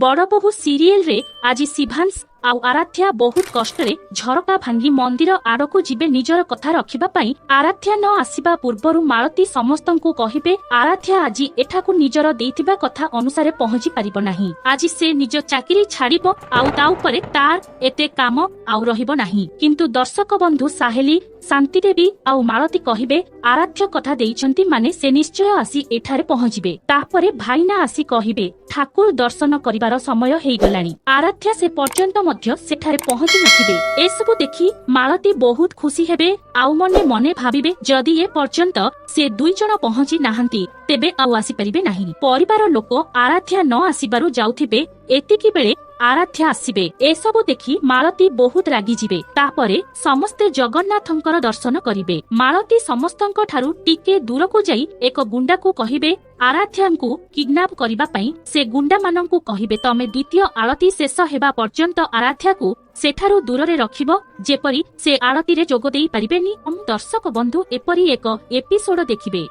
बड़ बहु सीरियल रे आज शिभांश आउ आराध्या बहुत कष्टरे झरका भांगी मंदिर आड़कू जीवे निजर कथा रखिबा पई आराध्या न आसीबा पूर्वरु मालती समस्तंकु कहिबे आराध्या आज एठाकू निजर देइथिबा कथा अनुसारे पहुंची पारिबो नाही। आज से निज चाकरी छाड़िबो आउ ता उपरे तार एते काम आउ रहिबो नाही। किंतु दर्शक बंधु साहेली शांति देवी आउ मालती कहिबे आराध्य कथा देइछंती माने से निश्चय आसी एठारे पहुंचीबे। तापरे भाईना आसी कहिबे ठाकुर दर्शन करिबार समय हेइ गलानी। आराध्या से पर्यंत मध्य सेठारे पहुंची नथिबे। एसबु देखि मालती बहुत खुशी हेबे आउ मने मने भाबिबे जदि ए पर्यंत से दुई जण पहुंची नाहंती तेबे आउ आसी परिबे नाही। परिवार लोक आराध्या न आसीबारु जाउथिबे एतिकी बेले आराध्या आसीबे। एसबु देखि मालती बहुत रागी जिबे। तापरे समस्ते जगन्नाथंकर दर्शन करिबे। मालती समस्तंक ठारु टिके दूरको जाई एक गुंडाकू कहिबे आराध्याଙ୍କୁ किडनैप करिबा पई। से गुंडा मानंकू कहिबे तमे द्वितीय आळती शेष हेबा पर्यंत आराध्याकू सेठारु दूररे रखिबो जेपरि से आळती रे जोग देई परिबेनी। दर्शक बंधु एपरि एक एपिसोड देखिबे।